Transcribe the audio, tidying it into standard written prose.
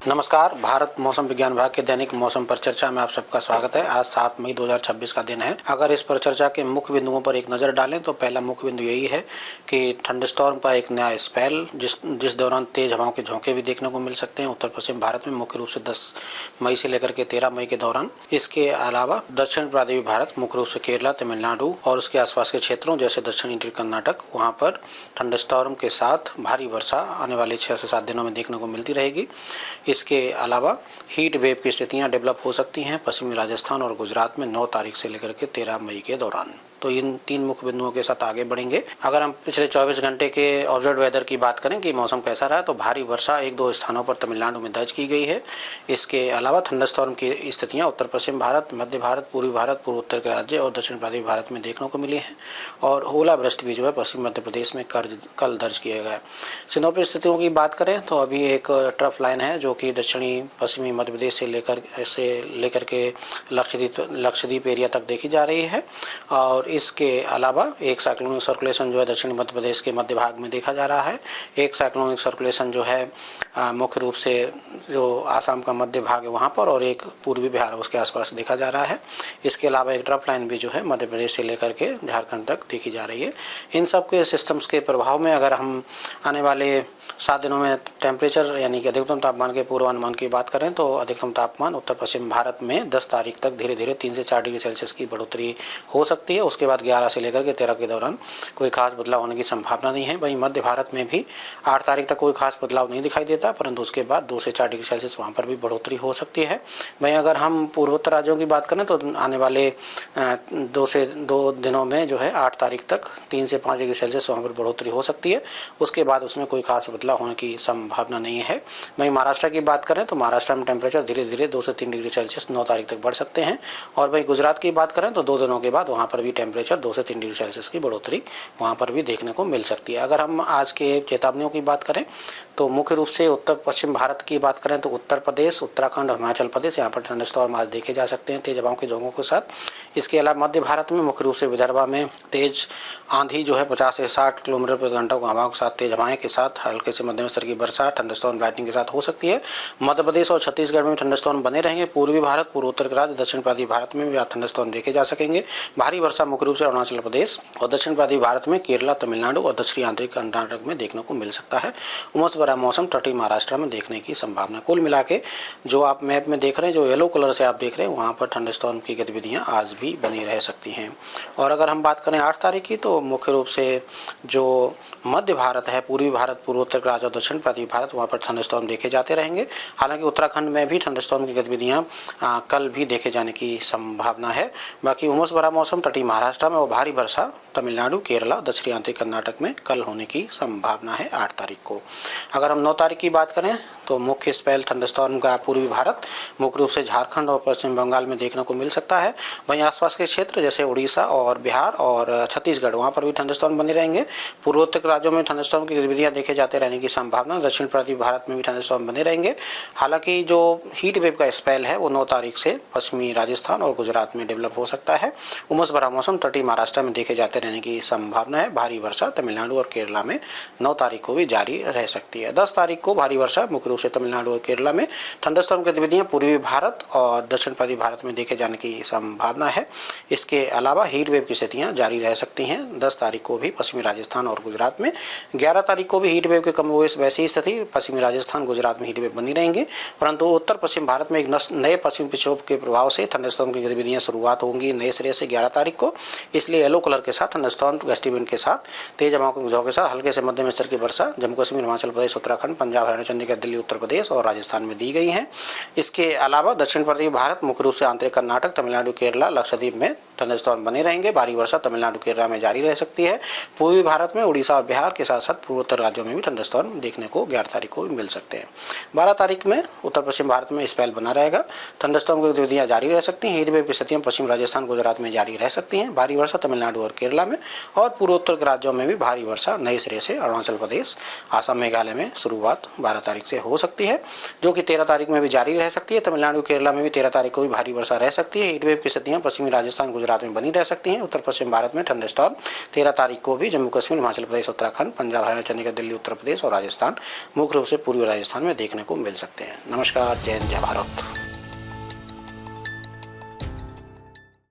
नमस्कार। भारत मौसम विज्ञान विभाग के दैनिक मौसम पर चर्चा में आप सबका स्वागत है। आज 7 मई 2026 का दिन है। अगर इस पर चर्चा के मुख्य बिंदुओं पर एक नज़र डालें तो पहला मुख्य बिंदु यही है कि थंडरस्टॉर्म का एक नया स्पेल जिस दौरान तेज हवाओं के झोंके भी देखने को मिल सकते हैं उत्तर पश्चिम भारत में, मुख्य रूप से 10 मई से लेकर के 13 मई के दौरान। इसके अलावा दक्षिण प्रांतीय भारत, मुख्य रूप से केरला, तमिलनाडु और उसके आसपास के क्षेत्रों जैसे दक्षिणी कर्नाटक, वहाँ पर थंडरस्टॉर्म के साथ भारी वर्षा आने वाले 6 से 7 दिनों में देखने को मिलती रहेगी। इसके अलावा हीट वेव की स्थितियां डेवलप हो सकती हैं पश्चिमी राजस्थान और गुजरात में 9 तारीख से लेकर के 13 मई के दौरान। तो इन 3 मुख्य बिंदुओं के साथ आगे बढ़ेंगे। अगर हम पिछले 24 घंटे के ऑब्जर्व वेदर की बात करें कि मौसम कैसा रहा, तो भारी वर्षा 1-2 स्थानों पर तमिलनाडु में दर्ज की गई है। इसके अलावा थंडरस्टॉर्म की स्थितियां उत्तर पश्चिम भारत, मध्य भारत, पूर्वी भारत, पूर्व उत्तर के राज्य और दक्षिण प्रांतीय भारत में देखने को मिली है। और ओलावृष्टि भी जो है पश्चिम मध्य प्रदेश में कल दर्ज किया गया है। सिनोपिक स्थितियों की बात करें तो अभी एक ट्रफ लाइन है जो कि दक्षिणी पश्चिमी मध्य प्रदेश से लेकर के लक्षद्वीप एरिया तक देखी जा रही है। और इसके अलावा एक साइक्लोनिक सर्कुलेशन जो है दक्षिणी मध्य प्रदेश के मध्य भाग में देखा जा रहा है। एक साइक्लोनिक सर्कुलेशन जो है मुख्य रूप से जो आसाम का मध्य भाग है वहाँ पर, और एक पूर्वी बिहार उसके आसपास देखा जा रहा है। इसके अलावा एक ट्रफ लाइन भी जो है मध्य प्रदेश से लेकर के झारखंड तक देखी जा रही है। इन सब के सिस्टम्स के प्रभाव में अगर हम आने वाले 7 दिनों में टेम्परेचर यानी कि अधिकतम तापमान के पूर्वानुमान की बात करें तो अधिकतम तापमान उत्तर पश्चिम भारत में 10 तारीख तक धीरे धीरे 3 से 4 डिग्री सेल्सियस की बढ़ोतरी हो सकती है। उसके बाद 11 से लेकर के 13 के दौरान कोई खास बदलाव होने की संभावना नहीं है। वहीं मध्य भारत में भी 8 तारीख तक कोई खास बदलाव नहीं दिखाई देता, परंतु उसके बाद 2 से 4 डिग्री सेल्सियस वहाँ पर भी बढ़ोतरी हो सकती है। वहीं अगर हम पूर्वोत्तर राज्यों की बात करें तो आने वाले 2 दिनों में जो है 8 तारीख तक 3 से 5 डिग्री सेल्सियस वहाँ पर बढ़ोतरी हो सकती है। उसके बाद उसमें कोई खास बदलाव होने की संभावना नहीं है। वहीं महाराष्ट्र की बात करें तो महाराष्ट्र में टेम्परेचर धीरे धीरे 2 से 3 डिग्री सेल्सियस 9 तारीख तक बढ़ सकते हैं। और वहीं गुजरात की बात करें तो 2 दिनों के बाद वहाँ पर भी टेम्परेचर 2 से 3 डिग्री सेल्सियस की बढ़ोतरी वहाँ पर भी देखने को मिल सकती है। अगर हम आज के चेतावनियों की बात करें तो मुख्य रूप से उत्तर पश्चिम भारत की बात करें तो उत्तर प्रदेश, उत्तराखंड, हिमाचल प्रदेश, यहाँ पर थंडरस्टॉर्म आज देखे जा सकते हैं तेज हवाओं के झोंकों के साथ। इसके अलावा मध्य भारत में मुख्य रूप से विदर्भा में तेज आंधी जो है 50 से 60 किलोमीटर प्रति घंटा हवाओं के साथ तेज हवाएं के साथ हल्के से मध्यम स्तर की वर्षा थंडरस्टॉर्म लाइटनिंग के साथ हो सकती है। मध्य प्रदेश और छत्तीसगढ़ में थंडरस्टॉर्म बने रहेंगे। पूर्वी भारत, पूर्व उत्तर के राज्य, दक्षिण प्रांतीय भारत में भी आज थंडरस्टॉर्म देखे जा सकेंगे। भारी वर्षा मुख्य रूप से अरुणाचल प्रदेश और दक्षिण प्रांतीय भारत में, केरला, तमिलनाडु और दक्षिणी आंतरिक कर्नाटक में देखने को मिल सकता है। उमस भरा मौसम तटीय महाराष्ट्र में देखने की संभावना। कुल मिला के जो आप मैप में देख रहे हैं, जो येलो कलर से आप देख रहे हैं, वहाँ पर थंडरस्टॉर्म की गतिविधियाँ आज भी बनी रह सकती हैं। और अगर हम बात करें 8 तारीख की तो मुख्य रूप से जो मध्य भारत है, पूर्वी भारत, पूर्वोत्तर राज्य और दक्षिण प्रांतीय भारत, वहाँ पर थंडरस्टॉर्म देखे जाते रहेंगे। हालांकि उत्तराखंड में भी थंडरस्टॉर्म की गतिविधियाँ कल भी देखे जाने की संभावना है। बाकी उमस भरा मौसम तटीय महाराष्ट्र में और भारी वर्षा तमिलनाडु, केरला, दक्षिणी आंतरिक कर्नाटक में कल होने की संभावना है 8 तारीख को। अगर हम 9 तारीख की बात करें तो मुख्य स्पेल थंडरस्टॉर्म का पूर्वी भारत, मुख्य रूप से झारखंड और पश्चिम बंगाल में देखने को मिल सकता है। वहीं आसपास के क्षेत्र जैसे उड़ीसा और बिहार और छत्तीसगढ़, वहाँ पर भी थंडरस्टॉर्म बने रहेंगे। पूर्वोत्तर राज्यों में थंडरस्टॉर्म की गतिविधियाँ देखे जाते रहने की संभावना। दक्षिण प्रांतीय भारत में भी थंडरस्टॉर्म बने रहेंगे। हालांकि जो हीट वेव का स्पेल है वो 9 तारीख से पश्चिमी राजस्थान और गुजरात में डेवलप हो सकता है। उमस भरा मौसम तटीय महाराष्ट्र में देखे जाते रहने की संभावना है। भारी वर्षा तमिलनाडु और केरला में 9 तारीख को भी जारी रह सकती है। 10 तारीख को भारी वर्षा मुख्य रूप से तमिलनाडु और केरला में, थंडरस्टॉर्म गतिविधियां पूर्वी भारत और दक्षिण प्रांतीय भारत में देखे जाने की संभावना है। इसके अलावा हीट वेव की स्थितियां जारी रह सकती हैं 10 तारीख को भी पश्चिमी राजस्थान और गुजरात में। 11 तारीख को भी हीट वेव के कमोवेश वैसी ही स्थिति पश्चिमी राजस्थान, गुजरात में हीट वेव बनी रहेंगी, परंतु उत्तर पश्चिम भारत में एक नए पश्चिम विक्षोभ के प्रभाव से थंडरस्टॉर्म की गतिविधियां शुरुआत होंगी नए सिरे से 11 तारीख को। इसलिए येलो कलर के साथ थंडरस्टॉर्म, गस्टी विंड के साथ तेज हवाओं के झोंके के साथ हल्के से मध्यम स्तर की वर्षा जम्मू कश्मीर, हिमाचल प्रदेश, उत्तराखंड, पंजाब, हरियाणा, चंडीगढ़, दिल्ली, उत्तर प्रदेश और राजस्थान में दी गई हैं। इसके अलावा दक्षिण प्रांतीय भारत, मुख्य रूप से आंतरिक कर्नाटक, तमिलनाडु, केरला, लक्षद्वीप में थंडरस्टॉर्म बने रहेंगे। भारी वर्षा तमिलनाडु, केरला में जारी रह सकती है। पूर्वी भारत में उड़ीसा और बिहार के साथ साथ पूर्वोत्तर राज्यों में भी थंडरस्टॉर्म देखने को 11 तारीख को भी मिल सकते हैं। 12 तारीख में उत्तर पश्चिम भारत में स्पेल बना रहेगा। थंडरस्टॉर्म की गतिविधियां जारी रह सकती हैं। हीट वेव की स्थितियां पश्चिम राजस्थान, गुजरात में जारी रह सकती हैं। भारी वर्षा तमिलनाडु और केरला में और पूर्वोत्तर के राज्यों में भी भारी वर्षा नए सिरे से अरुणाचल प्रदेश, आसाम, मेघालय में शुरुआत 12 तारीख से हो सकती है, जो कि 13 तारीख में भी जारी रह सकती है। तमिलनाडु, केरला में भी 13 तारीख को भी भारी वर्षा रह सकती है। हीट वेव की स्थितियां पश्चिमी राजस्थान, गुजरात गुजरात में बनी रह सकती हैं। उत्तर पश्चिम भारत में थंडरस्टॉर्म 13 तारीख को भी जम्मू कश्मीर, हिमाचल प्रदेश, उत्तराखंड, पंजाब, हरियाणा, चंडीगढ़, दिल्ली, उत्तर प्रदेश और राजस्थान, मुख्य रूप से पूर्वी राजस्थान में देखने को मिल सकते हैं। नमस्कार, जय हिंद, जय भारत।